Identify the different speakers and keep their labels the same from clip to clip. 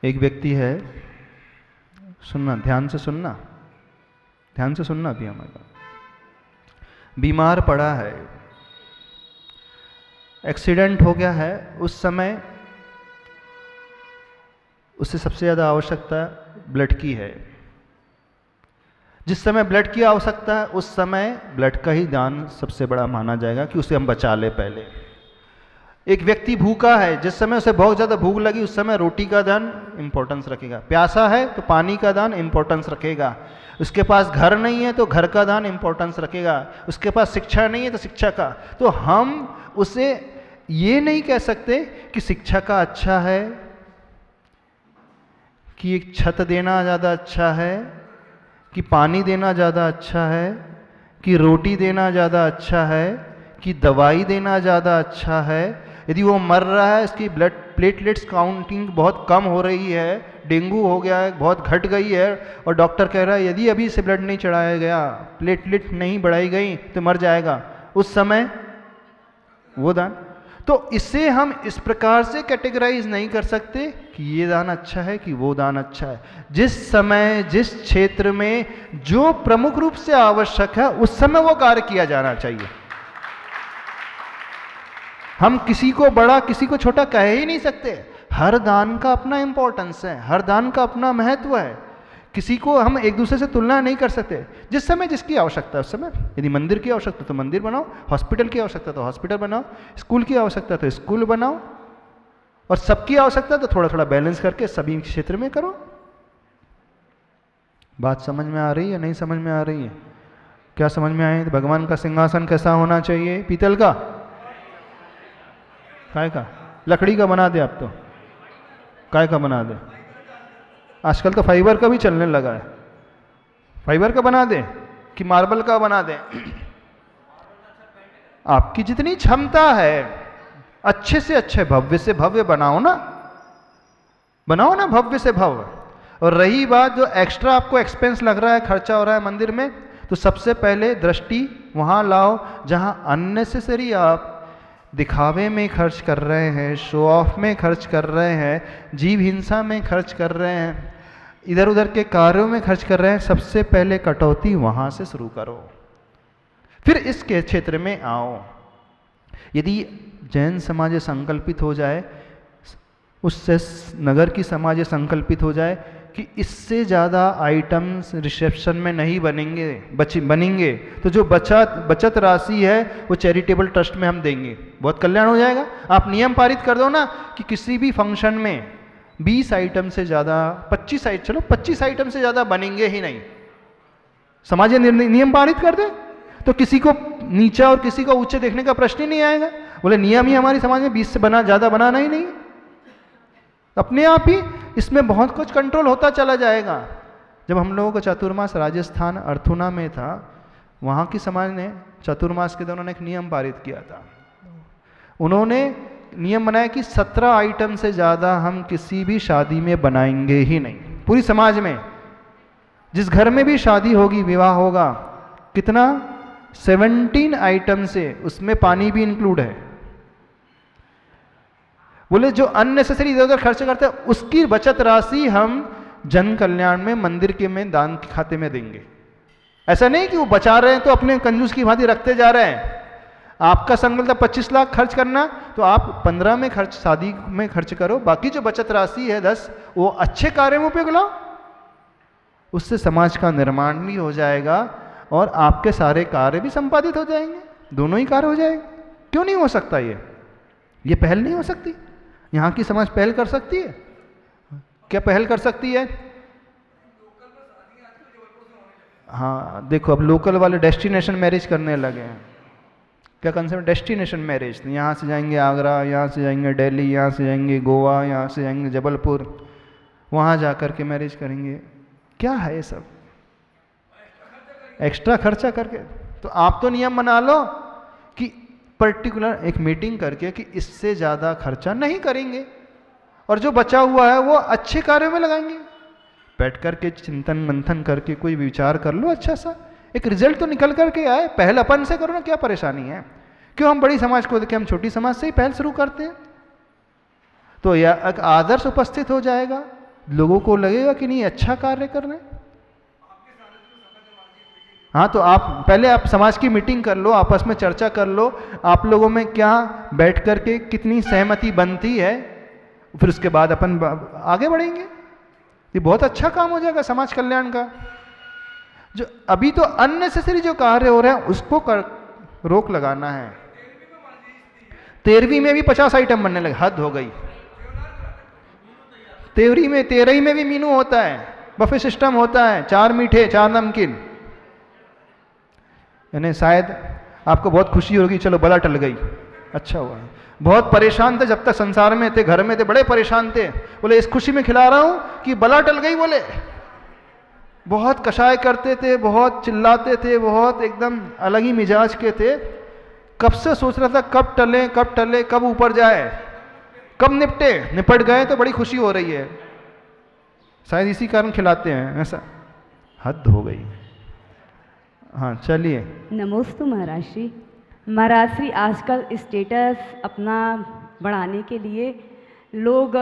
Speaker 1: एक व्यक्ति है, सुनना, ध्यान से सुनना, ध्यान से सुनना अभी हमारा। बीमार पड़ा है, एक्सीडेंट हो गया है, उस समय उससे सबसे ज़्यादा आवश्यकता ब्लड की है। जिस समय ब्लड की आवश्यकता है उस समय ब्लड का ही दान सबसे बड़ा माना जाएगा कि उसे हम बचा ले पहले। एक व्यक्ति भूखा है, जिस समय उसे बहुत ज़्यादा भूख लगी उस समय रोटी का दान इंपॉर्टेंस रखेगा। प्यासा है तो पानी का दान इंपॉर्टेंस रखेगा। उसके पास घर नहीं है तो घर का दान इंपॉर्टेंस रखेगा। उसके पास शिक्षा नहीं है तो शिक्षा का। तो हम उसे ये नहीं कह सकते कि शिक्षा का अच्छा है, कि एक छत देना ज़्यादा अच्छा है, कि पानी देना ज़्यादा अच्छा है, कि रोटी देना ज़्यादा अच्छा है, कि दवाई देना ज़्यादा अच्छा है। यदि वो मर रहा है, इसकी ब्लड प्लेटलेट्स काउंटिंग बहुत कम हो रही है, डेंगू हो गया है, बहुत घट गई है, और डॉक्टर कह रहा है यदि अभी से ब्लड नहीं चढ़ाया गया, प्लेटलेट नहीं बढ़ाई गई तो मर जाएगा, उस समय वो दान। तो इसे हम इस प्रकार से कैटेगराइज नहीं कर सकते कि ये दान अच्छा है कि वो दान अच्छा है। जिस समय जिस क्षेत्र में जो प्रमुख रूप से आवश्यक है उस समय वो कार्य किया जाना चाहिए। हम किसी को बड़ा किसी को छोटा कह ही नहीं सकते। हर दान का अपना इंपॉर्टेंस है, हर दान का अपना महत्व है। किसी को हम एक दूसरे से तुलना नहीं कर सकते। जिस समय जिसकी आवश्यकता है उस समय, यदि मंदिर की आवश्यकता तो मंदिर बनाओ, हॉस्पिटल की आवश्यकता तो हॉस्पिटल बनाओ, स्कूल की आवश्यकता तो स्कूल बनाओ, और सबकी आवश्यकता तो थोड़ा थोड़ा बैलेंस करके सभी क्षेत्र में करो। बात समझ में आ रही है? नहीं समझ में आ रही है? क्या समझ में आए? भगवान का सिंहासन कैसा होना चाहिए? पीतल का? काय का? लकड़ी का बना दे आप तो, काय का बना दे? आजकल तो फाइबर का भी चलने लगा है। फाइबर का बना दे कि मार्बल का बना दे? आपकी जितनी क्षमता है अच्छे से अच्छे भव्य से भव्य बनाओ ना, बनाओ ना भव्य से भव्य। और रही बात जो एक्स्ट्रा आपको एक्सपेंस लग रहा है, खर्चा हो रहा है मंदिर में, तो सबसे पहले दृष्टि वहां लाओ जहां अननेसेसरी आप दिखावे में खर्च कर रहे हैं, शो ऑफ में खर्च कर रहे हैं, जीव हिंसा में खर्च कर रहे हैं, इधर उधर के कार्यों में खर्च कर रहे हैं। सबसे पहले कटौती वहां से शुरू करो, फिर इसके क्षेत्र में आओ। यदि जैन समाज संकल्पित हो जाए, उससे नगर की समाज संकल्पित हो जाए कि इससे ज़्यादा आइटम्स रिसेप्शन में नहीं बनेंगे, तो जो बचत राशि है वो चैरिटेबल ट्रस्ट में हम देंगे, बहुत कल्याण हो जाएगा। आप नियम पारित कर दो ना कि किसी भी फंक्शन में 20 आइटम से ज़्यादा, 25 आइटम से ज़्यादा बनेंगे ही नहीं। समाज नियम पारित कर दे तो किसी को नीचा और किसी को ऊंचे देखने का प्रश्न ही नहीं आएगा। बोले नियम ही हमारी समाज में 20 से ज़्यादा बनाना ही नहीं, अपने आप ही इसमें बहुत कुछ कंट्रोल होता चला जाएगा। जब हम लोगों का चातुर्मास राजस्थान अर्थुना में था, वहाँ की समाज ने चातुर्मास के दौरान एक नियम पारित किया था। उन्होंने नियम बनाया कि 17 आइटम से ज़्यादा हम किसी भी शादी में बनाएंगे ही नहीं, पूरी समाज में। जिस घर में भी शादी होगी, विवाह होगा, कितना 17 आइटम से, उसमें पानी भी इंक्लूड है। बोले जो अननेसेसरी इधर उधर खर्च करते हैं उसकी बचत राशि हम जन कल्याण में, मंदिर के में, दान के खाते में देंगे। ऐसा नहीं कि वो बचा रहे हैं तो अपने कंजूस की भांति रखते जा रहे हैं। आपका संकल्प था 25 लाख खर्च करना, तो आप 15 में खर्च, शादी में खर्च करो, बाकी जो बचत राशि है 10 वो अच्छे कार्य में उपयोग लाओ। उससे समाज का निर्माण भी हो जाएगा और आपके सारे कार्य भी संपादित हो जाएंगे, दोनों ही कार्य हो जाएंगे। क्यों नहीं हो सकता? ये पहल नहीं हो सकती? यहाँ की समाज पहल कर सकती है? क्या पहल कर सकती है? हाँ देखो, अब लोकल वाले डेस्टिनेशन मैरिज करने लगे हैं। क्या कंसेप्ट? Destination marriage. यहाँ से जाएंगे आगरा, यहाँ से जाएंगे दिल्ली, यहाँ से जाएंगे गोवा, यहाँ से जाएंगे जबलपुर, वहाँ जा कर के मैरिज करेंगे। क्या है ये सब? एक्स्ट्रा खर्चा करके। तो आप तो नियम बना लो कि पर्टिकुलर एक मीटिंग करके कि इससे ज़्यादा खर्चा नहीं करेंगे, और जो बचा हुआ है वो अच्छे कार्यों में लगाएंगे। बैठ करके चिंतन मंथन करके कोई विचार कर लो, अच्छा सा एक रिजल्ट तो निकल करके आए। पहल अपन से करो ना, क्या परेशानी है? क्यों हम बड़ी समाज को देखें, हम छोटी समाज से ही पहल शुरू करते हैं? तो यह एक आदर्श उपस्थित हो जाएगा, लोगों को लगेगा कि नहीं अच्छा कार्य कर रहे हैं। हाँ, तो आप पहले आप समाज की मीटिंग कर लो, आपस में चर्चा कर लो, आप लोगों में क्या बैठ करके कितनी सहमति बनती है, फिर उसके बाद अपन आगे बढ़ेंगे। ये बहुत अच्छा काम हो जाएगा समाज कल्याण का। जो अभी तो अननेसेसरी जो कार्य हो रहे हैं उसको रोक लगाना है। 13वीं में भी 50 आइटम बनने लगे, हद हो गई। 13वीं में भी मीनू होता है, बफे सिस्टम होता है, 4 मीठे 4 नमकीन। यानी शायद आपको बहुत खुशी होगी, चलो बला टल गई, अच्छा हुआ। बहुत परेशान थे जब तक संसार में थे, घर में थे, बड़े परेशान थे, बोले इस खुशी में खिला रहा हूं कि बला टल गई। बोले बहुत कषाय करते थे, बहुत चिल्लाते थे, बहुत एकदम अलग ही मिजाज के थे। कब से सोच रहा था कब टले कब टले, कब ऊपर जाए, कब निपटे, निपट गए तो बड़ी खुशी हो रही है। शायद इसी कारण खिलाते हैं, ऐसा हद हो गई। हाँ चलिए।
Speaker 2: नमोस्तु महाराज श्री। महाराज श्री, आजकल स्टेटस अपना बढ़ाने के लिए लोग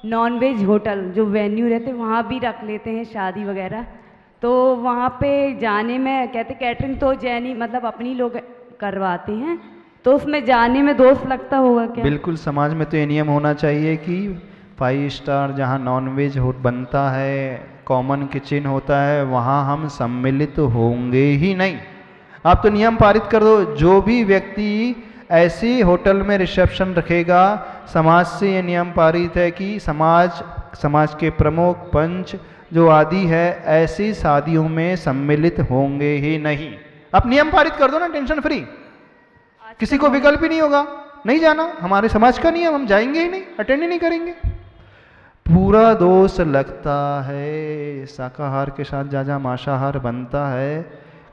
Speaker 2: नॉनवेज होटल जो वेन्यू रहते हैं वहाँ भी रख लेते हैं शादी वगैरह। तो वहाँ पे जाने में कहते कैटरिंग तो जैनी मतलब अपनी लोग करवाते हैं, तो उसमें जाने में दोष लगता होगा क्या?
Speaker 1: बिल्कुल, समाज में तो ये नियम होना चाहिए कि 5 स्टार जहाँ नॉनवेज बनता है, कॉमन किचन होता है, वहाँ हम सम्मिलित होंगे ही नहीं। आप तो नियम पारित कर दो, जो भी व्यक्ति ऐसे होटल में रिसेप्शन रखेगा, समाज से ये नियम पारित है कि समाज के प्रमुख पंच जो आदि है ऐसी शादियों में सम्मिलित होंगे ही नहीं। आप नियम पारित कर दो ना, टेंशन फ्री, किसी को विकल्प ही नहीं होगा नहीं जाना। हमारे समाज का नियम, हम जाएंगे ही नहीं, अटेंड ही नहीं करेंगे। पूरा दोष लगता है शाकाहार के साथ जा मांसाहार बनता है,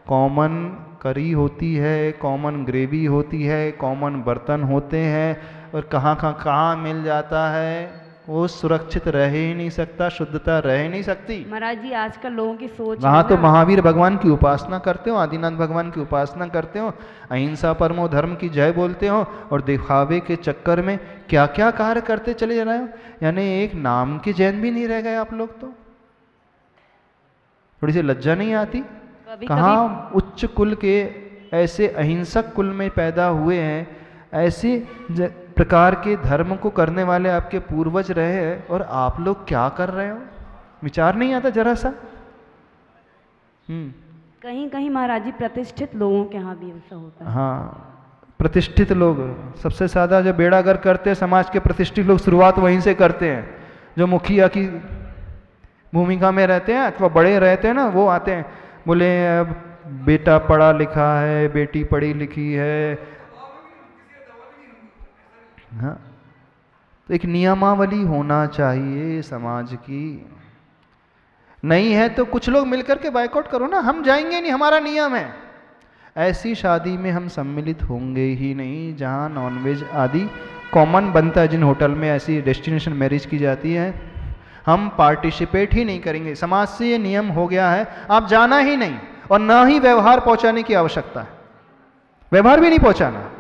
Speaker 1: कॉमन करी होती है, कॉमन ग्रेवी होती है, कॉमन बर्तन होते हैं, और कहाँ मिल जाता है, वो सुरक्षित रह ही नहीं सकता, शुद्धता रह ही नहीं सकती।
Speaker 2: महाराज जी, आजकल लोगों की सोच
Speaker 1: वहाँ तो महावीर भगवान की उपासना करते हो, आदिनाथ भगवान की उपासना करते हो, अहिंसा परमो धर्म की जय बोलते हो, और दिखावे के चक्कर में क्या क्या कार्य करते चले जा रहे हो। यानी एक नाम के जैन भी नहीं रह गए आप लोग तो। थोड़ी सी लज्जा नहीं आती? कहाँ उच्च कुल के ऐसे अहिंसक कुल में पैदा हुए हैं, ऐसे प्रकार के धर्म को करने वाले आपके पूर्वज रहे हैं, और आप लोग क्या कर रहे हो, विचार नहीं आता जरा सा?
Speaker 2: कहीं कहीं महाराज जी प्रतिष्ठित लोगों के यहाँ भी ऐसा होता है।
Speaker 1: हाँ, प्रतिष्ठित लोग सबसे ज्यादा जो बेड़ागर करते हैं, समाज के प्रतिष्ठित लोग शुरुआत वहीं से करते हैं। जो मुखिया की भूमिका में रहते हैं अथवा बड़े रहते हैं ना, वो आते हैं, बोले अब बेटा पढ़ा लिखा है, बेटी पढ़ी लिखी है। हाँ, तो एक नियमावली होना चाहिए समाज की। नहीं है तो कुछ लोग मिलकर के बायकॉट करो ना, हम जाएंगे नहीं, हमारा नियम है। ऐसी शादी में हम सम्मिलित होंगे ही नहीं जहाँ नॉनवेज आदि कॉमन बनता है। जिन होटल में ऐसी डेस्टिनेशन मैरिज की जाती है, हम पार्टिसिपेट ही नहीं करेंगे। समाज से ये नियम हो गया है, आप जाना ही नहीं, और ना ही व्यवहार पहुंचाने की आवश्यकता है, व्यवहार भी नहीं पहुंचाना।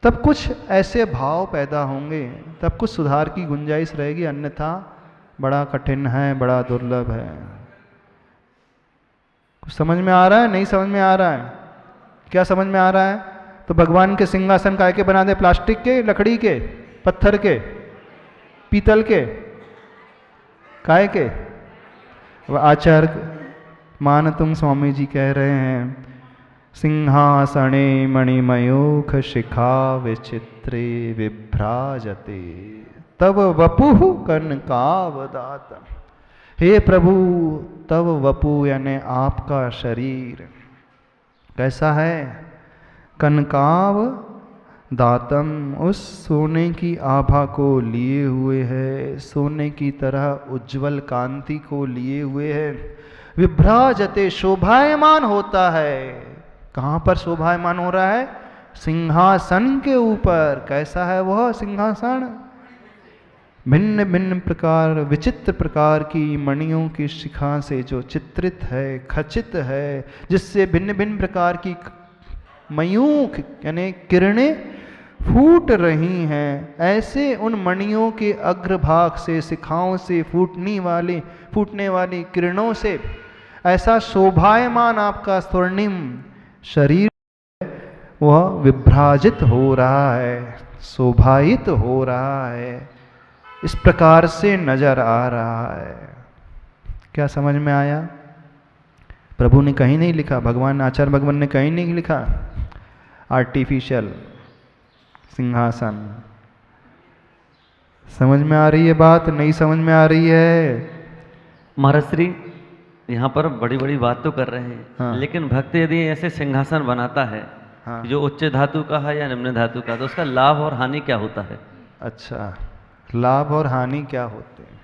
Speaker 1: तब कुछ ऐसे भाव पैदा होंगे, तब कुछ सुधार की गुंजाइश रहेगी, अन्यथा बड़ा कठिन है, बड़ा दुर्लभ है। कुछ समझ में आ रहा है? नहीं समझ में आ रहा है? क्या समझ में आ रहा है? तो भगवान के सिंहासन काय के बना दे? प्लास्टिक के, लकड़ी के, पत्थर के, पीतल के, काय के? आचार्य मानतुंग स्वामी जी कह रहे हैं, सिंहासने मणिमयूख शिखा विचित्रे विभ्राजते तब वपुः कनकावदातम्। हे प्रभु, तब वपु यानी आपका शरीर कैसा है? कनकाव दातम, उस सोने की आभा को लिए हुए है, सोने की तरह उज्जवल कांति को लिए हुए है। विभ्राजते, शोभायमान होता है। कहाँ पर शोभायमान हो रहा है? सिंहासन के ऊपर। कैसा है वह सिंहासन? भिन्न भिन्न प्रकार, विचित्र प्रकार की मणियों की शिखा से जो चित्रित है, खचित है, जिससे भिन्न भिन्न प्रकार की मयूख यानी किरणें फूट रही हैं, ऐसे उन मणियों के अग्रभाग से, शिखाओं से फूटने वाली किरणों से ऐसा शोभायमान आपका स्वर्णिम शरीर वह विभ्राजित हो रहा है, शोभायित हो रहा है, इस प्रकार से नजर आ रहा है। क्या समझ में आया? प्रभु ने कहीं नहीं लिखा, भगवान आचार्य भगवान ने कहीं नहीं लिखा आर्टिफिशियल सिंहासन। समझ में आ रही है बात? नहीं समझ में आ रही है?
Speaker 3: महाराज श्री यहाँ पर बड़ी बड़ी बात तो कर रहे हैं,
Speaker 1: हाँ।
Speaker 3: लेकिन भक्त यदि ऐसे सिंहासन बनाता है,
Speaker 1: हाँ।
Speaker 3: जो उच्च धातु का है या निम्न धातु का, तो उसका लाभ और हानि क्या होता है?
Speaker 1: अच्छा, लाभ और हानि क्या होते हैं?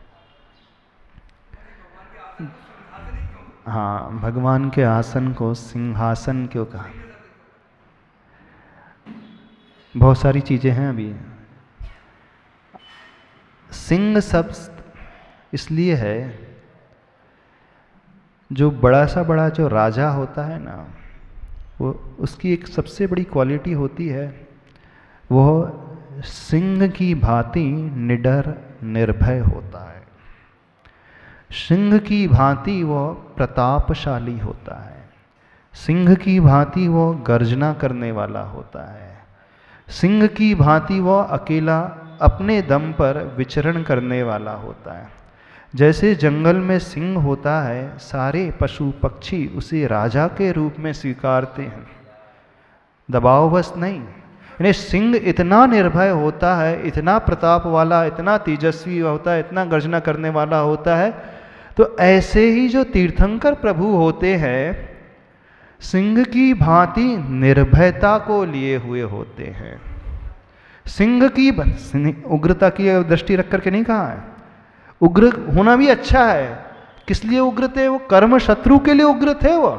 Speaker 1: हाँ, भगवान के आसन को सिंहासन क्यों कहा? बहुत सारी चीजें हैं। अभी सिंह शब्द इसलिए है, जो बड़ा जो राजा होता है ना, वो उसकी एक सबसे बड़ी क्वालिटी होती है, वो सिंह की भांति निडर निर्भय होता है। सिंह की भांति वह प्रतापशाली होता है। सिंह की भांति वह गर्जना करने वाला होता है। सिंह की भांति वह अकेला अपने दम पर विचरण करने वाला होता है। जैसे जंगल में सिंह होता है, सारे पशु पक्षी उसे राजा के रूप में स्वीकारते हैं, दबाववश नहीं। यानी सिंह इतना निर्भय होता है, इतना प्रताप वाला, इतना तेजस्वी होता है, इतना गर्जना करने वाला होता है। तो ऐसे ही जो तीर्थंकर प्रभु होते हैं, सिंह की भांति निर्भयता को लिए हुए होते हैं। सिंह की उग्रता की दृष्टि रख करके नहीं कहा है, उग्र होना भी अच्छा है। किस लिए उग्र थे? वो कर्म शत्रु के लिए उग्र थे। वो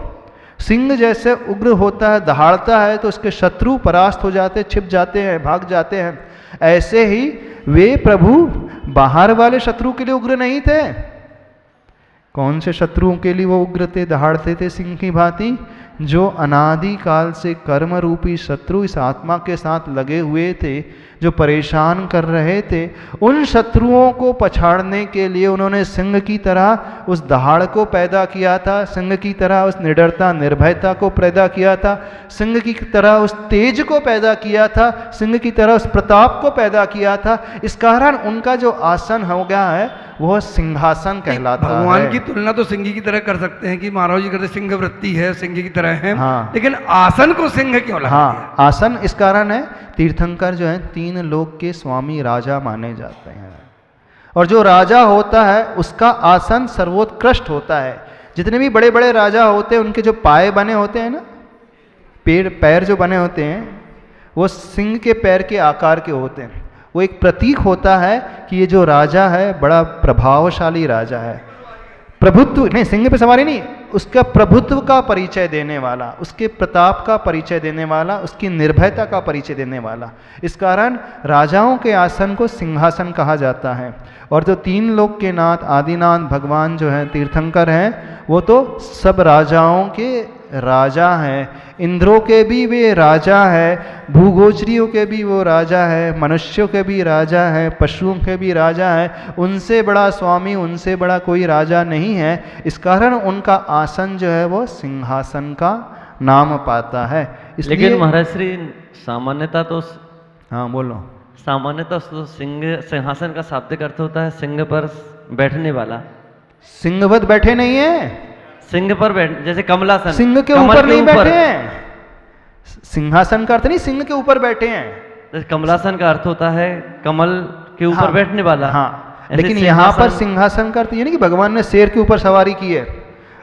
Speaker 1: सिंह जैसे उग्र होता है, दहाड़ता है तो उसके शत्रु परास्त हो जाते, छिप जाते हैं, भाग जाते हैं। ऐसे ही वे प्रभु बाहर वाले शत्रु के लिए उग्र नहीं थे। कौन से शत्रुओं के लिए वो उग्र थे, दहाड़ते थे सिंह की भांति? जो अनादि काल से कर्म रूपी शत्रु इस आत्मा के साथ लगे हुए थे, जो परेशान कर रहे थे, उन शत्रुओं को पछाड़ने के लिए उन्होंने सिंह की तरह उस दहाड़ को पैदा किया था, सिंह की तरह उस निडरता निर्भयता को पैदा किया था, सिंह की तरह उस तेज को पैदा किया था, सिंह की तरह उस प्रताप को पैदा किया था। इस कारण उनका जो आसन हो गया है वह सिंहासन कहलाता है।
Speaker 4: भगवान की तुलना तो सिंह की तरह कर सकते हैं कि महाराज जी कहते सिंह वृत्ति है, सिंह की तरह है।
Speaker 1: हाँ।
Speaker 4: लेकिन आसन को सिंह क्यों लगा
Speaker 1: हाँ,
Speaker 4: दिया?
Speaker 1: आसन इस कारण है, तीर्थंकर जो है 3 लोक के स्वामी राजा माने जाते हैं, और जो राजा होता है उसका आसन सर्वोत्कृष्ट होता है। जितने भी बड़े बड़े राजा होते हैं, उनके जो पाए बने होते हैं ना, पैर जो बने होते हैं, वो सिंह के पैर के आकार के होते हैं। वो एक प्रतीक होता है कि ये जो राजा है बड़ा प्रभावशाली राजा है। प्रभुत्व नहीं, सिंह पे सवारी नहीं, उसका प्रभुत्व का परिचय देने वाला, उसके प्रताप का परिचय देने वाला, उसकी निर्भयता का परिचय देने वाला। इस कारण राजाओं के आसन को सिंहासन कहा जाता है। और जो 3 लोक के नाथ आदिनाथ भगवान जो हैं, तीर्थंकर हैं, वो तो सब राजाओं के राजा हैं। इंद्रों के भी वे राजा है, भूगोचरियों के भी वो राजा है, मनुष्यों के भी राजा है, पशुओं के भी राजा है। उनसे बड़ा स्वामी, उनसे बड़ा कोई राजा नहीं है। इस कारण उनका आसन जो है वो सिंहासन का नाम पाता है। इसलिए
Speaker 3: लेकिन महाराज श्री सामान्यता तो
Speaker 1: हाँ बोलो।
Speaker 3: सामान्यतः तो सिंहासन का शाब्दिक अर्थ होता है सिंह पर बैठने वाला।
Speaker 1: सिंहवत बैठे नहीं है,
Speaker 3: सिंह पर बैठ, जैसे कमलासन,
Speaker 1: सिंह के
Speaker 3: कमल
Speaker 1: ऊपर नहीं बैठे हैं। सिंहासन का अर्थ नहीं सिंह के ऊपर बैठे हैं।
Speaker 3: जैसे कमलासन का अर्थ होता है कमल के ऊपर
Speaker 1: हाँ,
Speaker 3: बैठने वाला।
Speaker 1: हाँ,
Speaker 3: ऐसे
Speaker 1: लेकिन यहाँ पर सिंहासन का अर्थ ये नहीं कि भगवान ने शेर के ऊपर सवारी की है।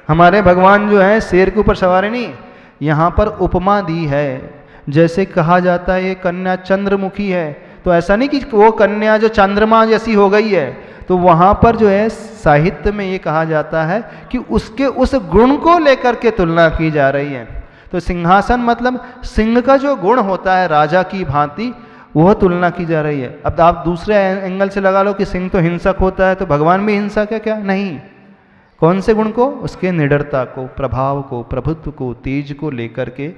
Speaker 1: हमारे भगवान जो है शेर के ऊपर सवारी नहीं, यहाँ पर उपमा दी है। जैसे कहा जाता है ये कन्या चंद्रमुखी है, तो ऐसा नहीं कि वो कन्या जो चंद्रमा जैसी हो गई है। तो वहाँ पर जो है साहित्य में ये कहा जाता है कि उसके उस गुण को लेकर के तुलना की जा रही है। तो सिंहासन मतलब सिंह का जो गुण होता है राजा की भांति, वह तुलना की जा रही है। अब आप दूसरे एंगल से लगा लो कि सिंह तो हिंसक होता है, तो भगवान भी हिंसक है क्या? नहीं। कौन से गुण को? उसके निडरता को, प्रभाव को, प्रभुत्व को, तेज को लेकर के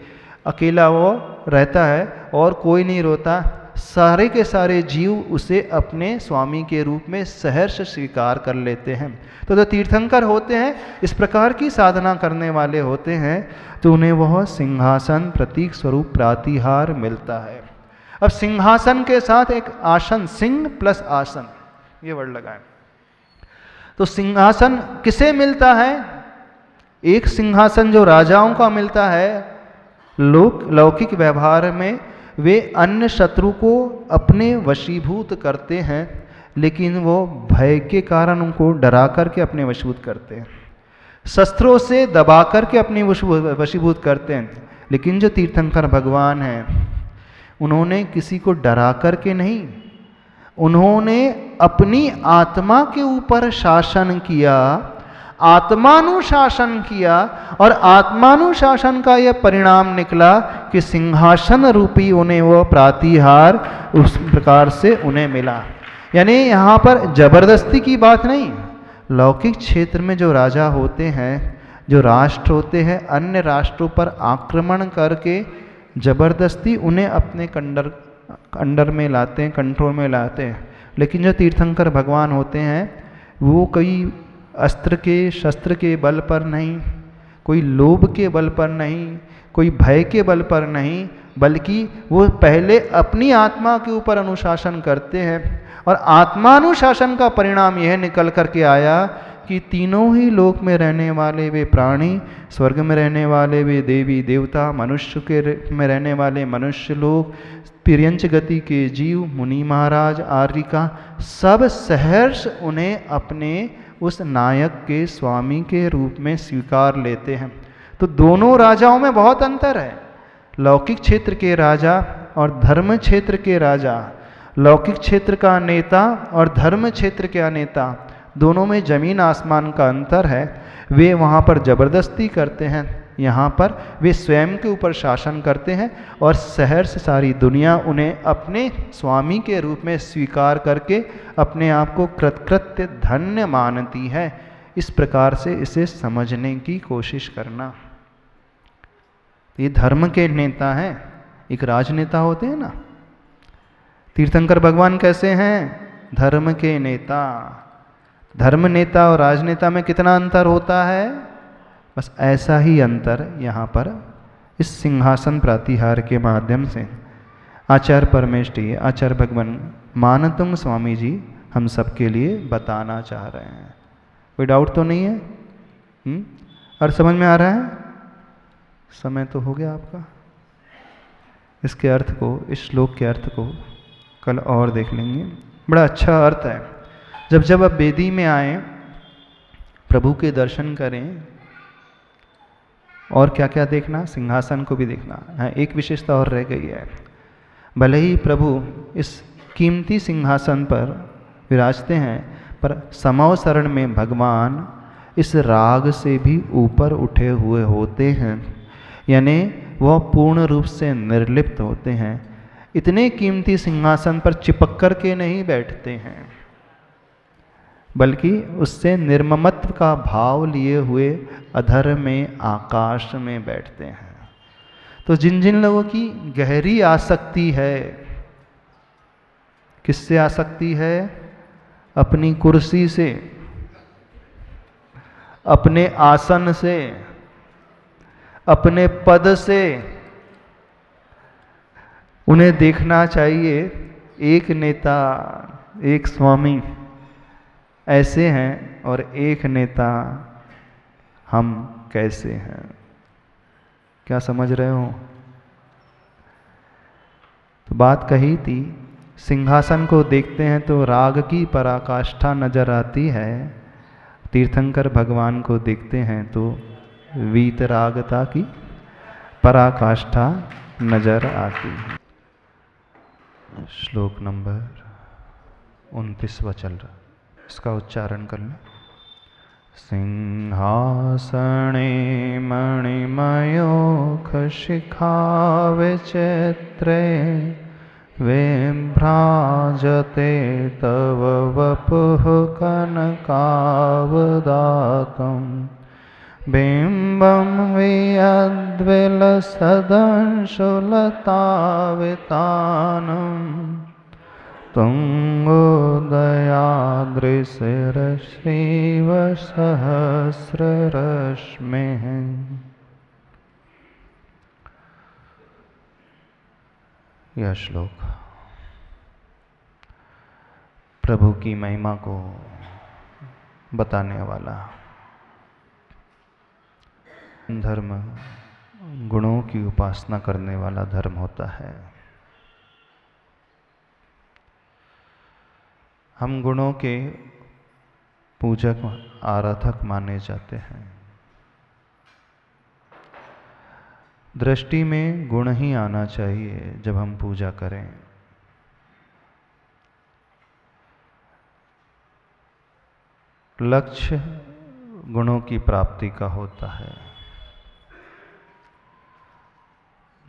Speaker 1: अकेला वो रहता है और कोई नहीं रोता। सारे के सारे जीव उसे अपने स्वामी के रूप में सहर्ष स्वीकार कर लेते हैं। तो जो तीर्थंकर होते हैं, इस प्रकार की साधना करने वाले होते हैं, तो उन्हें वह सिंहासन प्रतीक स्वरूप प्रातिहार मिलता है। अब सिंहासन के साथ एक आसन, सिंह प्लस आसन, ये वर्ड लगाएं। तो सिंहासन किसे मिलता है? एक सिंहासन जो राजाओं का मिलता है, लौकिक व्यवहार में वे अन्य शत्रु को अपने वशीभूत करते हैं, लेकिन वो भय के कारण उनको डरा करके अपने वशीभूत करते हैं, शस्त्रों से दबा करके अपने वशीभूत करते हैं। लेकिन जो तीर्थंकर भगवान हैं, उन्होंने किसी को डरा करके नहीं, उन्होंने अपनी आत्मा के ऊपर शासन किया, आत्मानुशासन किया, और आत्मानुशासन का यह परिणाम निकला कि सिंहासन रूपी उन्हें वो प्रातिहार उस प्रकार से उन्हें मिला। यानी यहाँ पर जबरदस्ती की बात नहीं। लौकिक क्षेत्र में जो राजा होते हैं, जो राष्ट्र होते हैं, अन्य राष्ट्रों पर आक्रमण करके जबरदस्ती उन्हें अपने अंडर में लाते हैं, कंट्रोल में लाते हैं। लेकिन जो तीर्थंकर भगवान होते हैं, वो कोई अस्त्र के शस्त्र के बल पर नहीं, कोई लोभ के बल पर नहीं, कोई भय के बल पर नहीं, बल्कि वो पहले अपनी आत्मा के ऊपर अनुशासन करते हैं। और आत्मानुशासन का परिणाम यह निकल करके आया कि तीनों ही लोक में रहने वाले वे प्राणी, स्वर्ग में रहने वाले वे देवी देवता, मनुष्य के में रहने वाले मनुष्य लोग, तिर्यंच गति के जीव, मुनि महाराज, आर्यिका, सब सहर्ष उन्हें अपने उस नायक के स्वामी के रूप में स्वीकार लेते हैं। तो दोनों राजाओं में बहुत अंतर है। लौकिक क्षेत्र के राजा और धर्म क्षेत्र के राजा, लौकिक क्षेत्र का नेता और धर्म क्षेत्र का नेता, दोनों में जमीन आसमान का अंतर है। वे वहाँ पर जबरदस्ती करते हैं, यहाँ पर वे स्वयं के ऊपर शासन करते हैं, और शहर से सारी दुनिया उन्हें अपने स्वामी के रूप में स्वीकार करके अपने आप को कृतकृत्य धन्य मानती है। इस प्रकार से इसे समझने की कोशिश करना। ये धर्म के नेता हैं, एक राजनेता होते हैं ना। तीर्थंकर भगवान कैसे हैं? धर्म के नेता। धर्म नेता और राजनेता में कितना अंतर होता है? बस ऐसा ही अंतर यहाँ पर इस सिंहासन प्रातिहार के माध्यम से आचार्य परमेष्ठी, आचार्य भगवान मानतुंग स्वामी जी हम सबके लिए बताना चाह रहे हैं। कोई डाउट तो नहीं है? और समझ में आ रहा है? समय तो हो गया आपका। इसके अर्थ को, इस श्लोक के अर्थ को कल और देख लेंगे। बड़ा अच्छा अर्थ है। जब जब आप वेदी में आए, प्रभु के दर्शन करें, और क्या क्या देखना, सिंहासन को भी देखना है। एक विशेषता और रह गई है। भले ही प्रभु इस कीमती सिंहासन पर विराजते हैं, पर समवसरण में भगवान इस राग से भी ऊपर उठे हुए होते हैं, यानी वह पूर्ण रूप से निर्लिप्त होते हैं। इतने कीमती सिंहासन पर चिपक कर के नहीं बैठते हैं, बल्कि उससे निर्ममत्व का भाव लिए हुए अधर में, आकाश में बैठते हैं। तो जिन जिन लोगों की गहरी आसक्ति है, किससे आसक्ति है? अपनी कुर्सी से, अपने आसन से, अपने पद से, उन्हें देखना चाहिए एक नेता, एक स्वामी ऐसे हैं और एक नेता हम कैसे हैं। क्या समझ रहे हो? तो बात कही थी, सिंहासन को देखते हैं तो राग की पराकाष्ठा नजर आती है, तीर्थंकर भगवान को देखते हैं तो वीतरागता की पराकाष्ठा नजर आती है। श्लोक नंबर 29वां चल रहा, इसका उच्चारण कर लें। सिंहासने मणिमयोख शिखा विचित्रे विभ्राजते तव वपुः कनकावदातं बिंबं वियद्विलसदंशुलतावितानं तुङ्गोदयादृशिरश्रीव सहस्ररश्मिः। यह श्लोक प्रभु की महिमा को बताने वाला। धर्म गुणों की उपासना करने वाला धर्म होता है। हम गुणों के पूजक आराधक माने जाते हैं। दृष्टि में गुण ही आना चाहिए जब हम पूजा करें। लक्ष्य गुणों की प्राप्ति का होता है।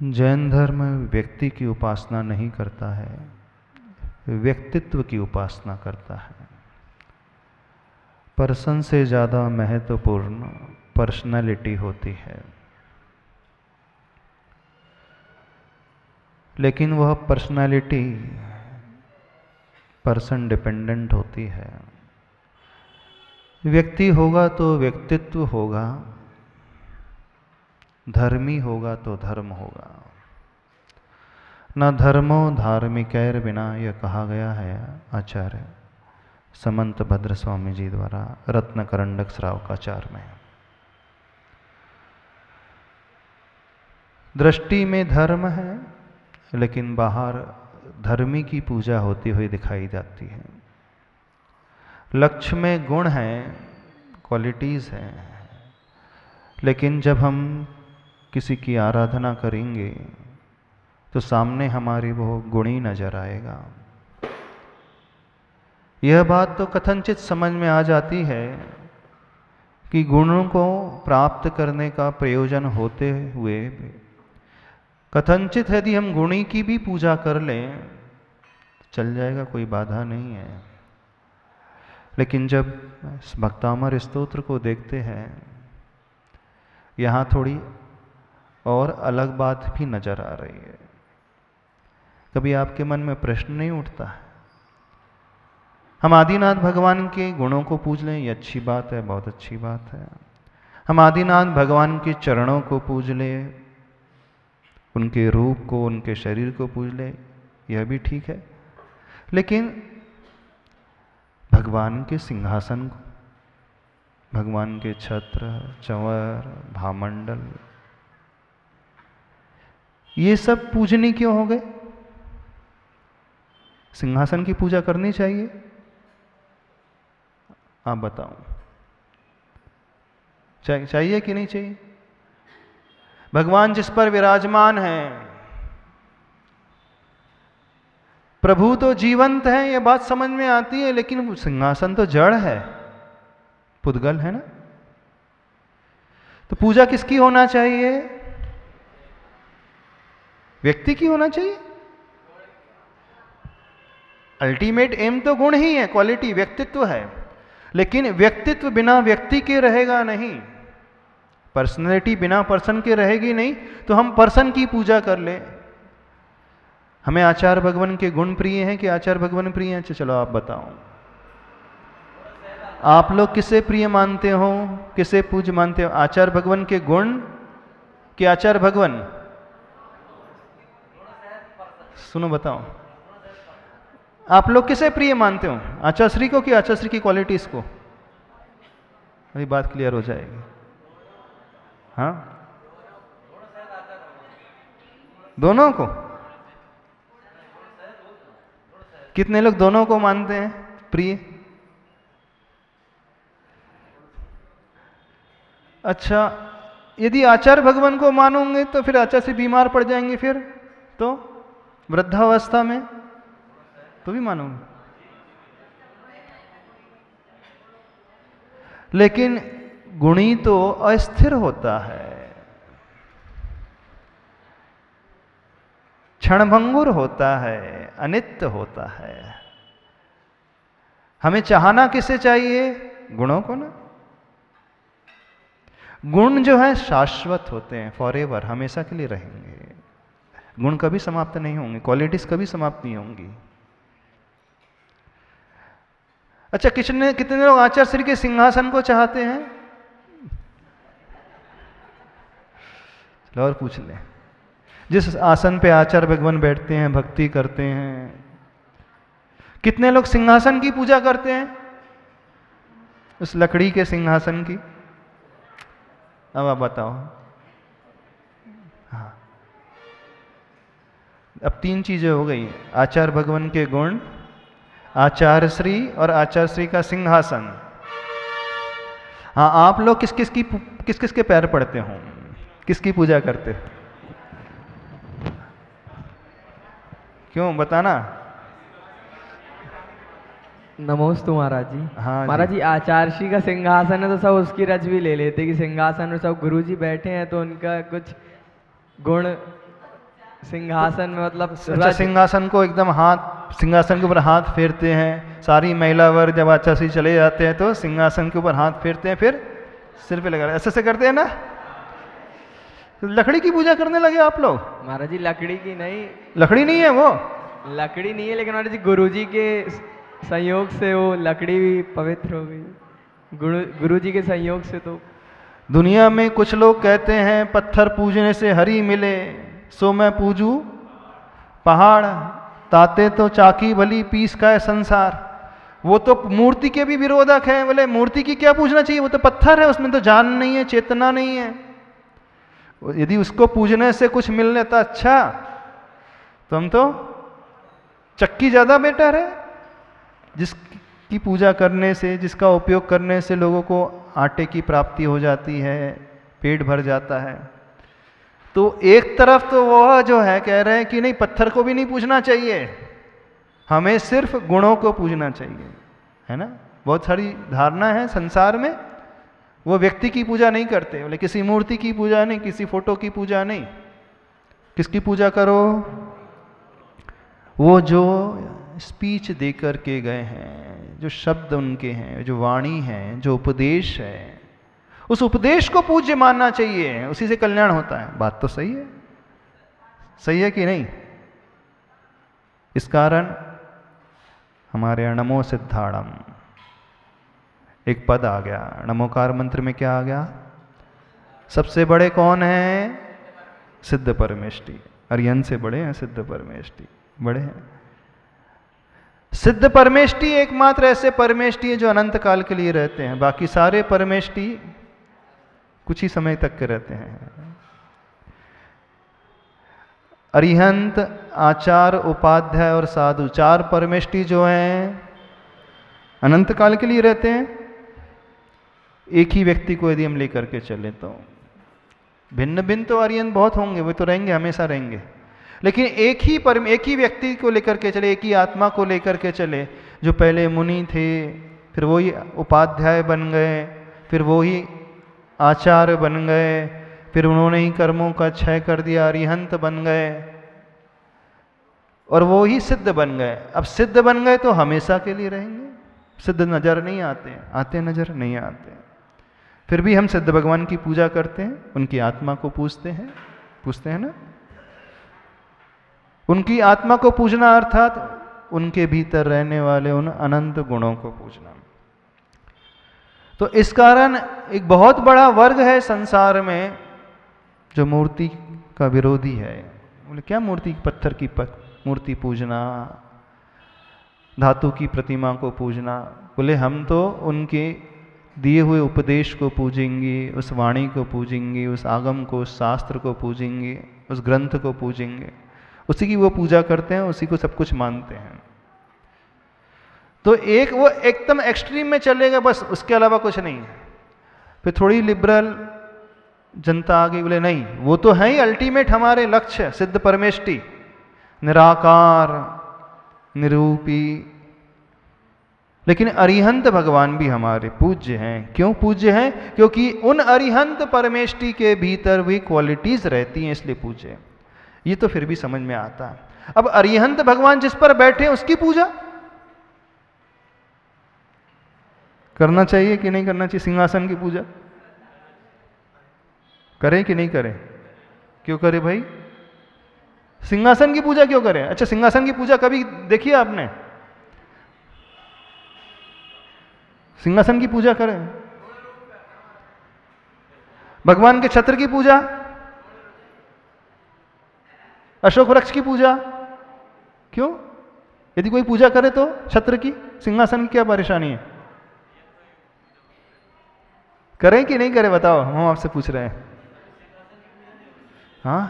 Speaker 1: जैन धर्म व्यक्ति की उपासना नहीं करता है, व्यक्तित्व की उपासना करता है। पर्सन से ज़्यादा महत्वपूर्ण पर्सनालिटी होती है, लेकिन वह पर्सनालिटी पर्सन डिपेंडेंट होती है। व्यक्ति होगा तो व्यक्तित्व होगा, धर्मी होगा तो धर्म होगा। न धर्मो धार्मिकैर बिना, यह कहा गया है आचार्य समंत भद्र स्वामी जी द्वारा रत्न करंडक श्रावकाचार में। दृष्टि में धर्म है, लेकिन बाहर धर्मी की पूजा होती हुई दिखाई जाती है। लक्ष्य में गुण हैं, क्वालिटीज़ हैं, लेकिन जब हम किसी की आराधना करेंगे तो सामने हमारे वो गुणी नजर आएगा। यह बात तो कथनचित समझ में आ जाती है कि गुणों को प्राप्त करने का प्रयोजन होते हुए कथनचित यदि हम गुणी की भी पूजा कर लें चल जाएगा, कोई बाधा नहीं है। लेकिन जब भक्तामर स्तोत्र को देखते हैं, यहाँ थोड़ी और अलग बात भी नजर आ रही है। कभी आपके मन में प्रश्न नहीं उठता है? हम आदिनाथ भगवान के गुणों को पूज लें, ये अच्छी बात है, बहुत अच्छी बात है। हम आदिनाथ भगवान के चरणों को पूज लें, उनके रूप को, उनके शरीर को पूज लें, यह भी ठीक है। लेकिन भगवान के सिंहासन को, भगवान के छत्र, चंवर, भामंडल, ये सब पूजनीय क्यों हो गए? सिंहासन की पूजा करनी चाहिए? आप बताओ, चाहिए कि नहीं चाहिए? भगवान जिस पर विराजमान हैं, प्रभु तो जीवंत है, यह बात समझ में आती है, लेकिन सिंहासन तो जड़ है, पुद्गल है ना। तो पूजा किसकी होना चाहिए? व्यक्ति की होना चाहिए। अल्टीमेट एम तो गुण ही है, क्वालिटी, व्यक्तित्व है। लेकिन व्यक्तित्व बिना व्यक्ति के रहेगा नहीं, पर्सनैलिटी बिना पर्सन के रहेगी नहीं। तो हम पर्सन की पूजा कर ले। हमें आचार्य भगवान के गुण प्रिय हैं कि आचार्य भगवान प्रिय हैं? चलो आप बताओ, आप लोग किसे प्रिय मानते हो, किसे पूज्य मानते हो? आचार्य भगवान के गुण कि आचार्य भगवान? सुनो बताओ, आप लोग किसे प्रिय मानते हो? आचार्य श्री को कि आचार्य श्री की क्वालिटीज को? अभी बात क्लियर हो जाएगी। हाँ, दोनों को? कितने लोग दोनों को मानते हैं प्रिय? अच्छा, यदि आचार्य भगवान को मानोगे तो फिर आचार्य से बीमार पड़ जाएंगे, फिर तो वृद्धावस्था में तो भी मानोगे। लेकिन गुणी तो अस्थिर होता है, क्षणभंगुर होता है, अनित्य होता है। हमें चाहना किसे चाहिए? गुणों को ना। गुण जो है शाश्वत होते हैं, फॉरएवर, हमेशा के लिए रहेंगे। गुण कभी समाप्त नहीं होंगे, क्वालिटीज कभी समाप्त नहीं होंगी। अच्छा, कितने लोग आचार्य श्री के सिंहासन को चाहते हैं? चलो और पूछ लें। जिस आसन पे आचार्य भगवान बैठते हैं, भक्ति करते हैं, कितने लोग सिंहासन की पूजा करते हैं? उस लकड़ी के सिंहासन की। अब आप बताओ। हाँ, अब 3 चीजें हो गई, आचार्य भगवान के गुण, आचार्य श्री और आचार्य श्री का सिंहासन। हाँ, आप लोग किस किस के पैर पड़ते हो, किसकी पूजा करते हो? क्यों, बताना।
Speaker 5: नमोस्तु महाराज जी।
Speaker 1: हाँ
Speaker 5: महाराज जी, आचार्य श्री का सिंहासन है तो सब उसकी रच भी ले लेते कि सिंहासन में सब गुरु जी बैठे हैं तो उनका कुछ गुण सिंहासन में मतलब
Speaker 1: अच्छा, सिंहासन को एकदम सिंहासन के ऊपर हाथ फेरते हैं। सारी महिला वर्ग जब आचार्य श्री चले जाते हैं तो सिंहासन के ऊपर हाथ फेरते हैं, फिर सिर पे लगा ऐसे से करते हैं ना। लकड़ी की पूजा करने लगे आप लोग?
Speaker 5: महाराज जी, लकड़ी की नहीं।
Speaker 1: लकड़ी नहीं है वो?
Speaker 5: लकड़ी नहीं है, लेकिन महाराज जी गुरु जी के संयोग से वो लकड़ी भी पवित्र हो गई। गुरु जी के संयोग से। तो
Speaker 1: दुनिया में कुछ लोग कहते हैं पत्थर पूजने से हरि मिले, सो मैं पूजू पहाड़, ताते तो चाकी भली पीस का है संसार। वो तो मूर्ति के भी विरोधक हैं। बोले मूर्ति की क्या पूजना चाहिए, वो तो पत्थर है, उसमें तो जान नहीं है, चेतना नहीं है। यदि उसको पूजने से कुछ मिल लेता अच्छा, तो हम तो चक्की ज्यादा बेटर है। जिसकी पूजा करने से, जिसका उपयोग करने से लोगों को आटे की प्राप्ति हो जाती है, पेट भर जाता है। तो एक तरफ तो वह जो है कह रहे हैं कि नहीं, पत्थर को भी नहीं पूजना चाहिए, हमें सिर्फ गुणों को पूजना चाहिए, है ना। बहुत सारी धारणा है संसार में। वो व्यक्ति की पूजा नहीं करते, बोले किसी मूर्ति की पूजा नहीं, किसी फोटो की पूजा नहीं। किसकी पूजा करो? वो जो स्पीच दे कर के गए हैं, जो शब्द उनके हैं, जो वाणी है, जो उपदेश है, उस उपदेश को पूज्य मानना चाहिए, उसी से कल्याण होता है। बात तो सही है, सही है कि नहीं? इस कारण हमारे यहाँ नमो सिद्धाणम एक पद आ गया। नमोकार मंत्र में क्या आ गया? सबसे बड़े कौन हैं? सिद्ध परमेष्टि। अरिहंत से बड़े हैं सिद्ध परमेष्टि, बड़े हैं। सिद्ध परमेष्टि एकमात्र ऐसे परमेष्टि है जो अनंत काल के लिए रहते हैं। बाकी सारे परमेष्टि कुछ ही समय तक के रहते हैं। अरिहंत, आचार्य, उपाध्याय और साधु, 4 परमेष्टि जो हैं अनंत काल के लिए रहते हैं। एक ही व्यक्ति को यदि हम लेकर के चले तो भिन्न भिन्न तो अरिहंत बहुत होंगे, वो तो रहेंगे, हमेशा रहेंगे। लेकिन एक ही व्यक्ति को लेकर के चले, एक ही आत्मा को लेकर के चले, जो पहले मुनि थे, फिर वही उपाध्याय बन गए, फिर वही आचार्य बन गए, फिर उन्होंने ही कर्मों का क्षय कर दिया, अरिहंत बन गए, और वो ही सिद्ध बन गए। अब सिद्ध बन गए तो हमेशा के लिए रहेंगे। सिद्ध नजर नहीं आते, आते नजर नहीं आते। फिर भी हम सिद्ध भगवान की पूजा करते हैं, उनकी आत्मा को पूजते हैं ना। उनकी आत्मा को पूजना अर्थात उनके भीतर रहने वाले उन अनंत गुणों को पूजना। तो इस कारण एक बहुत बड़ा वर्ग है संसार में जो मूर्ति का विरोधी है। बोले क्या मूर्ति? पत्थर की मूर्ति पूजना, धातु की प्रतिमा को पूजना। बोले हम तो उनके दिए हुए उपदेश को पूजेंगे, उस वाणी को पूजेंगे, उस आगम को, उस शास्त्र को पूजेंगे, उस ग्रंथ को पूजेंगे। उसी की वो पूजा करते हैं, उसी को सब कुछ मानते हैं। तो एक वो एकदम एक्सट्रीम में चलेगा, बस उसके अलावा कुछ नहीं है। फिर थोड़ी लिबरल जनता आ गई, बोले नहीं वो तो है ही अल्टीमेट हमारे लक्ष्य, सिद्ध परमेष्टि, निराकार, निरूपी। लेकिन अरिहंत भगवान भी हमारे पूज्य हैं। क्यों पूज्य हैं? क्योंकि उन अरिहंत परमेष्टि के भीतर भी क्वालिटीज रहती हैं, इसलिए पूज्य हैं। ये तो फिर भी समझ में आता है। अब अरिहंत भगवान जिस पर बैठे हैं उसकी पूजा करना चाहिए कि नहीं करना चाहिए? सिंहासन की पूजा करें कि नहीं करें? क्यों करें भाई? सिंहासन की पूजा क्यों करें? अच्छा, सिंहासन की पूजा कभी देखी है आपने? सिंहासन की पूजा करें। भगवान के छत्र की पूजा, अशोक वृक्ष की पूजा, क्यों? यदि कोई पूजा करे तो छत्र की, सिंहासन की क्या परेशानी है? करें कि नहीं करें बताओ, हम आपसे पूछ रहे हैं। हाँ,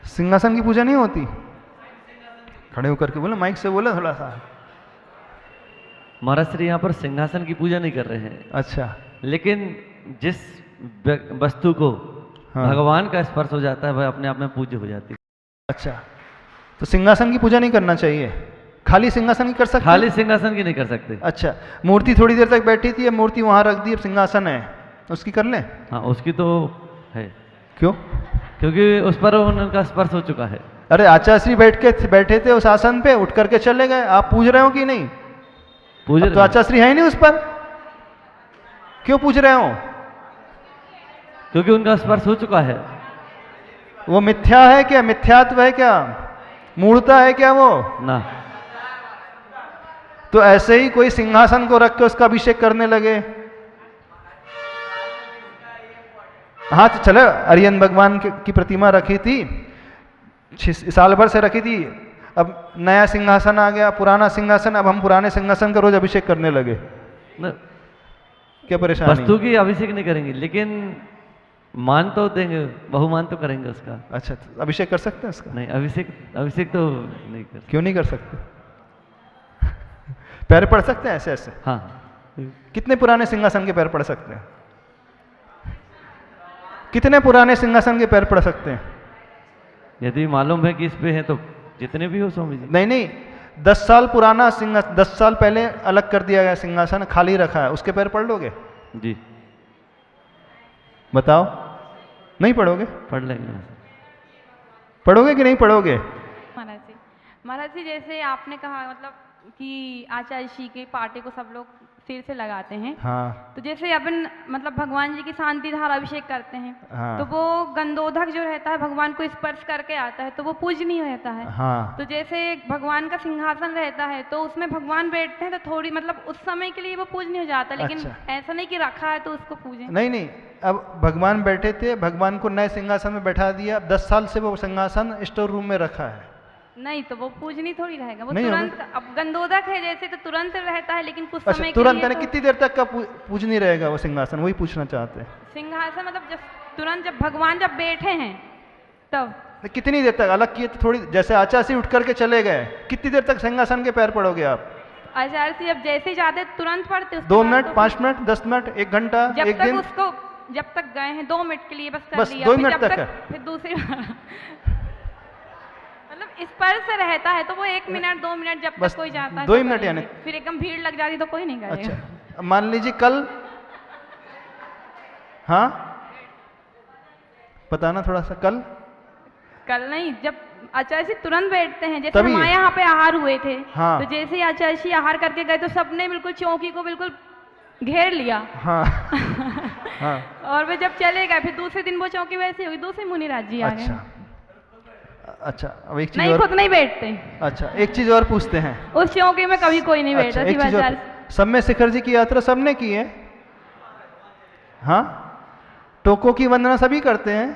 Speaker 1: सिंहासन की पूजा नहीं होती? खड़े होकर के बोलो, माइक से बोलो थोड़ा सा।
Speaker 3: महाराज श्री यहाँ पर सिंहासन की पूजा नहीं कर रहे हैं,
Speaker 1: अच्छा,
Speaker 3: लेकिन जिस वस्तु को
Speaker 1: हाँ।
Speaker 3: भगवान का स्पर्श हो जाता है वह अपने आप में पूज्य हो जाती है।
Speaker 1: अच्छा, तो सिंहासन की पूजा नहीं करना चाहिए, खाली सिंहासन की कर सकते?
Speaker 3: खाली सिंहासन की नहीं कर सकते।
Speaker 1: अच्छा, मूर्ति थोड़ी देर तक बैठी थी, अब मूर्ति वहां रख दी, अब सिंहासन है, उसकी कर लें?
Speaker 3: हाँ, उसकी तो है।
Speaker 1: क्यों?
Speaker 3: क्योंकि उस पर उनका स्पर्श हो चुका है।
Speaker 1: अरे आचार्य बैठे थे उस आसन पे, उठ करके चले गए, आप पूज रहे हो कि नहीं?
Speaker 3: पूज
Speaker 1: अब तो आचार्य है ही नहीं उस पर, क्यों पूज रहे हो?
Speaker 3: क्योंकि उनका स्पर्श हो चुका है।
Speaker 1: वो मिथ्या है क्या? मिथ्यात्व है क्या? मूर्ता है क्या वो?
Speaker 3: ना।
Speaker 1: तो ऐसे ही कोई सिंहासन को रख के उसका अभिषेक करने लगे। हाँ, तो चलो, अरियन भगवान की प्रतिमा रखी थी, 6 साल भर से रखी थी, अब नया सिंहासन आ गया, पुराना सिंहासन, अब हम पुराने सिंहासन का रोज अभिषेक करने लगे,
Speaker 3: न,
Speaker 1: क्या परेशानी?
Speaker 3: वस्तु की अभिषेक नहीं करेंगे, लेकिन मान तो देंगे, बहुमान तो करेंगे उसका।
Speaker 1: अच्छा, तो अभिषेक कर सकते हैं इसका?
Speaker 3: नहीं, अभिषेक तो नहीं कर सकते।
Speaker 1: क्यों नहीं कर सकते? पैर पड़ सकते हैं ऐसे ऐसे?
Speaker 3: हाँ,
Speaker 1: कितने पुराने सिंहासन के पैर पड़ सकते हैं? कितने पुराने सिंहासन के पैर पड़ सकते हैं?
Speaker 3: यदि मालूम है कि इस पे है तो जितने भी हो स्वामी जी।
Speaker 1: नहीं नहीं, 10 साल पुराना सिंहासन, 10 साल पहले अलग कर दिया गया सिंहासन, खाली रखा है, उसके पैर पढ़ लोगे?
Speaker 3: जी,
Speaker 1: बताओ, नहीं पढ़ोगे?
Speaker 3: पढ़ लेंगे।
Speaker 1: पढ़ोगे कि नहीं पढ़ोगे?
Speaker 6: महाराज जी जैसे आपने कहा मतलब कि आचार्य श्री के पाटे को सब लोग सिर से लगाते हैं,
Speaker 1: हाँ
Speaker 6: तो जैसे अपन मतलब भगवान जी की शांति धारा अभिषेक करते हैं,
Speaker 1: हाँ।
Speaker 6: तो वो गंधोदक जो रहता है भगवान को स्पर्श करके आता है तो वो पूजनीय रहता है।
Speaker 1: हाँ।
Speaker 6: तो जैसे भगवान का सिंहासन रहता है तो उसमें भगवान बैठते हैं तो थोड़ी मतलब उस समय के लिए वो पूजनीय हो जाता है, लेकिन
Speaker 1: अच्छा।
Speaker 6: ऐसा नहीं कि रखा है तो उसको पूजें।
Speaker 1: नहीं नहीं, अब भगवान बैठे थे, भगवान को नए सिंहासन में बैठा दिया, अब 10 साल से वो सिंहासन स्टोर रूम में रखा है,
Speaker 6: नहीं तो वो पूजनी थोड़ी रहेगा, वो
Speaker 1: नहीं
Speaker 6: तुरंत, अब गंधोदक है जैसे तो तुरंत रहता है, लेकिन कुछ
Speaker 1: अच्छा
Speaker 6: समय के
Speaker 1: तुरंत,
Speaker 6: लिए
Speaker 1: यानी
Speaker 6: तो
Speaker 1: कितनी देर तक का पूजनी रहेगा वो सिंहासन, वही पूछना चाहते हैं।
Speaker 6: सिंहासन मतलब जब तुरंत जब भगवान जब बैठे हैं तब।
Speaker 1: तो कितनी देर तक? अलग किए तो थोड़ी, जैसे आचार्य से उठ करके चले गए, कितनी देर तक सिंहासन के पैर पड़ोगे आप?
Speaker 6: आचार्य से जब जैसे ही जाते तुरंत पढ़ते,
Speaker 1: 2 मिनट, 5 मिनट, 10 मिनट, 1 घंटा,
Speaker 6: जब
Speaker 1: 1
Speaker 6: तक
Speaker 1: दिन?
Speaker 6: उसको जब तक गए हैं 2 मिनट के लिए बस कर
Speaker 1: बस
Speaker 6: लिया,
Speaker 1: 2
Speaker 6: फिर
Speaker 1: मिनट
Speaker 6: जब
Speaker 1: तक है?
Speaker 6: फिर दूसरी मतलब स्पर्श रहता है तो वो 1 मिनट 2 मिनट जब
Speaker 1: बस
Speaker 6: तक कोई जाता है
Speaker 1: 2 ही
Speaker 6: तो
Speaker 1: मिनट
Speaker 6: करेंगे।
Speaker 1: यानी?
Speaker 6: फिर एकदम भीड़ लग जाती तो कोई नहीं करेगा।
Speaker 1: अच्छा, मान लीजिए कल, हाँ बताना थोड़ा सा,
Speaker 6: कल नहीं, जब आचार्य जी तुरंत बैठते हैं, जैसे
Speaker 1: तभी
Speaker 6: हमारे यहाँ पे आहार हुए थे,
Speaker 1: हाँ।
Speaker 6: तो जैसे ही आचार्य जी आहार करके गए तो सबने बिल्कुल चौकी को बिल्कुल घेर लिया।
Speaker 1: हाँ हाँ।
Speaker 6: और वे जब चले गए फिर दूसरे दिन वो चौकी वैसी हुई, दूसरे मुनिराज जी आ गए।
Speaker 1: अच्छा अच्छा, अब एक चीज
Speaker 6: नहीं,
Speaker 1: और,
Speaker 6: खुद नहीं बैठते
Speaker 1: अच्छा एक चीज और पूछते हैं।
Speaker 6: उस चौकी में कभी कोई नहीं बैठता।
Speaker 1: अच्छा, एक
Speaker 6: सिवाय
Speaker 1: चीज और,
Speaker 6: आचार्य।
Speaker 1: सब में शिखर जी की यात्रा सबने की है? हाँ, टोकों की वंदना सभी करते हैं?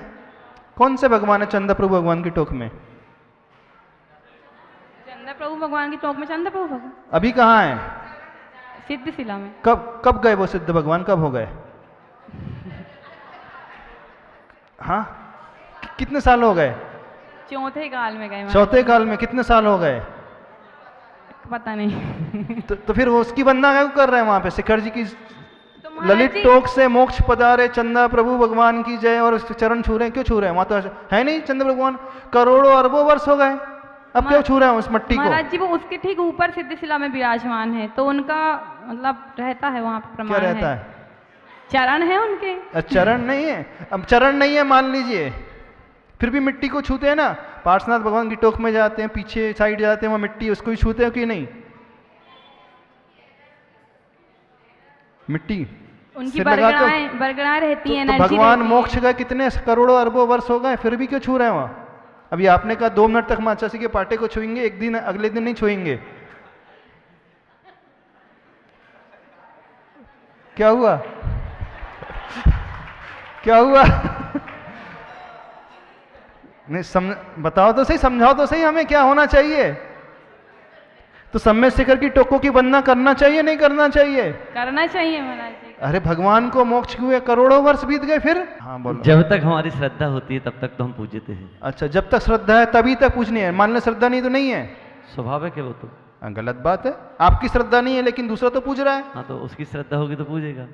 Speaker 1: कौन से भगवान है चंद्र प्रभु भगवान की टोक में?
Speaker 6: चंद्र प्रभु भगवान की टोक में चंद्र प्रभु भगवान
Speaker 1: अभी कहाँ है?
Speaker 6: सिद्धशिला में।
Speaker 1: कब गए वो सिद्ध भगवान, कब हो गए? हाँ, कितने साल हो गए?
Speaker 6: चौथे काल में गए।
Speaker 1: चौथे काल में कितने साल हो गए?
Speaker 6: पता नहीं।
Speaker 1: तो फिर वो उसकी वंदना क्यों कर रहे हैं वहां पे? शिखर जी की
Speaker 6: तो महाराज
Speaker 1: ललित
Speaker 6: जी-
Speaker 1: टोक से मोक्ष पधारे चंद्र प्रभु भगवान की जय, और उसके चरण छू रहे हैं, क्यों छू रहे हैं? वहां तो है नहीं चंद्र भगवान, करोड़ों अरबों वर्ष हो गए, अब क्यों छू रहे हैं उस मट्टी को?
Speaker 6: महाराज जी वो उसके ठीक ऊपर सिद्धशिला में विराजमान है, तो उनका मतलब रहता है वहाँ पे, प्रमाण
Speaker 1: क्या रहता है?
Speaker 6: चरण है उनके।
Speaker 1: चरण नहीं है, अब चरण नहीं है मान लीजिए, फिर भी मिट्टी को छूते हैं ना। पार्श्वनाथ भगवान की टोक में जाते हैं, पीछे साइड जाते हैं, वहां मिट्टी, उसको भी छूते हैं कि नहीं? मिट्टी
Speaker 6: उनकी
Speaker 1: सिर लगा तो-
Speaker 6: बरगड़ाएं रहती हैं,
Speaker 1: तो
Speaker 6: एनर्जी
Speaker 1: भगवान
Speaker 6: रहती है।
Speaker 1: मोक्ष गए कितने करोड़ों अरबों वर्ष हो गए, फिर भी क्यों छू रहे हैं वहां? अभी आपने कहा 2 मिनट तक माचासी के पाटे को छुएंगे, एक दिन अगले दिन नहीं छुएंगे, क्या हुआ? क्या हुआ? नहीं बताओ तो सही, समझाओ तो सही हमें क्या होना चाहिए। तो सम्यक शिखर की टोकों की वंदना करना चाहिए नहीं करना चाहिए?
Speaker 6: करना चाहिए महाराज जी।
Speaker 1: अरे भगवान को मोक्ष हुए करोड़ों वर्ष बीत गए, फिर हाँ बोलो।
Speaker 3: जब तक हमारी श्रद्धा होती है तब तक तो हम पूजते हैं।
Speaker 1: अच्छा, जब तक श्रद्धा है तभी तक पूजनी है, मान लो श्रद्धा नहीं तो नहीं है,
Speaker 3: स्वाभाविक है वो तो।
Speaker 1: गलत बात है। आपकी श्रद्धा नहीं है लेकिन दूसरा तो पूज रहा है।
Speaker 3: हाँ, तो उसकी श्रद्धा होगी तो पूजेगा।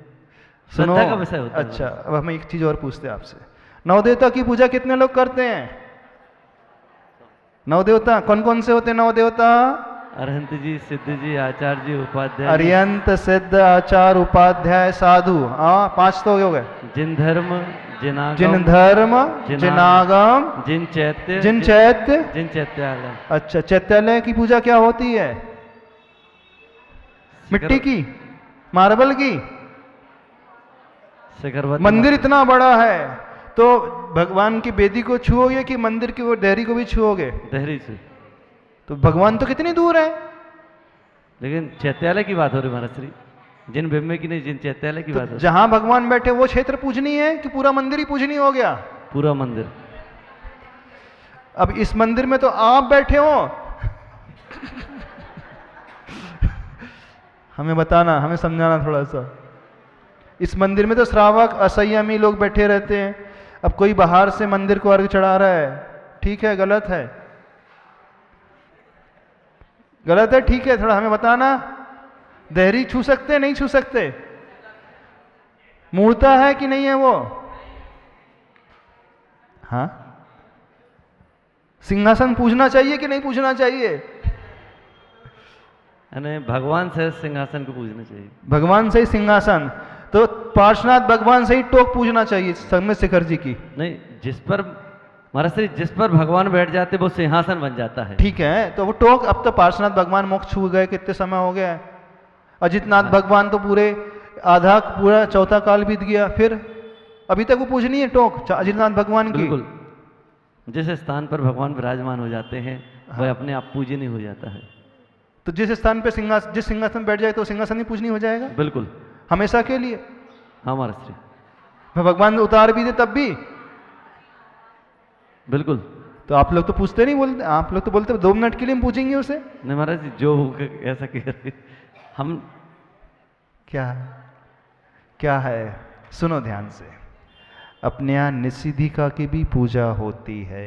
Speaker 1: सुनो,
Speaker 3: श्रद्धा का विषय होता है।
Speaker 1: अच्छा अब हम एक चीज और पूछते हैं आपसे, नवदेवता की पूजा कितने लोग करते हैं? नवदेवता कौन कौन से होते हैं नवदेवता?
Speaker 3: अरहंत जी, सिद्ध जी, आचार्य जी, उपाध्याय जी।
Speaker 1: अरियंत, सिद्ध, आचार्य, उपाध्याय, साधु, हाँ 5 तो हो गए।
Speaker 3: जिन धर्म, जिनागम,
Speaker 1: जिन धर्म, जिनागम,
Speaker 3: जिन चैत्य,
Speaker 1: जिन चैत्य,
Speaker 3: जिन चैत्यालय।
Speaker 1: अच्छा, चैत्यालय की पूजा क्या होती है? मिट्टी की, मार्बल की?
Speaker 3: शिखरवती
Speaker 1: मंदिर इतना बड़ा है तो भगवान की बेदी को छुओगे कि मंदिर की वो डेहरी को भी छुओगे?
Speaker 3: देहरी से।
Speaker 1: तो भगवान तो कितनी दूर है।
Speaker 3: लेकिन चैत्यालय की बात हो रही महाराज श्री, जिन बिम्ब की नहीं, जिन चैत्यालय की बात हो
Speaker 1: तो
Speaker 3: रही।
Speaker 1: जहां भगवान बैठे वो क्षेत्र पूजनी है कि पूरा मंदिर ही पूजनी हो गया?
Speaker 3: पूरा मंदिर।
Speaker 1: अब इस मंदिर में तो आप बैठे हो, हमें बताना, हमें समझाना थोड़ा सा। इस मंदिर में तो श्रावक, असंयमी लोग बैठे रहते हैं। अब कोई बाहर से मंदिर को अर्घ चढ़ा रहा है, ठीक है गलत है? गलत है, ठीक है, थोड़ा हमें बताना। देहरी छू सकते नहीं छू सकते? मूर्ता है कि नहीं है वो? हाँ, सिंहासन पूजना चाहिए कि नहीं पूजना चाहिए?
Speaker 3: यानी भगवान से सिंहासन को पूजना चाहिए।
Speaker 1: भगवान से ही सिंहासन, तो पार्श्वनाथ भगवान से ही टोक पूजना चाहिए सम्यक शिखर जी की।
Speaker 3: नहीं, जिस पर महाराज श्री, जिस पर भगवान बैठ जाते वो सिंहासन बन जाता है।
Speaker 1: ठीक है, तो वो टोक, अब तो पार्श्वनाथ भगवान मोक्ष छू गए, कितने समय हो गया है। अजितनाथ भगवान तो पूरे आधा पूरा चौथा काल बीत गया, फिर अभी तक वो पूजनीय है टोक अजितनाथ भगवान की।
Speaker 3: बिल्कुल, जिस स्थान पर भगवान विराजमान हो जाते हैं वह अपने आप पूजनीय हो जाता है।
Speaker 1: तो जिस स्थान पे सिंहासन, जिस सिंहासन बैठ जाए तो सिंहासन ही पूजनीय हो जाएगा
Speaker 3: बिल्कुल,
Speaker 1: हमेशा के लिए।
Speaker 3: हाँ महाराज श्री,
Speaker 1: भगवान उतार भी दे तब भी।
Speaker 3: बिल्कुल।
Speaker 1: तो आप लोग तो पूछते नहीं, बोलते आप लोग तो बोलते 2 मिनट के लिए हम पूछेंगे उसे।
Speaker 3: नहीं महाराज जी, जो होगा ऐसा कह रहे हम।
Speaker 1: क्या क्या है, सुनो ध्यान से। अपने यहाँ निषिद्धिका की भी पूजा होती है।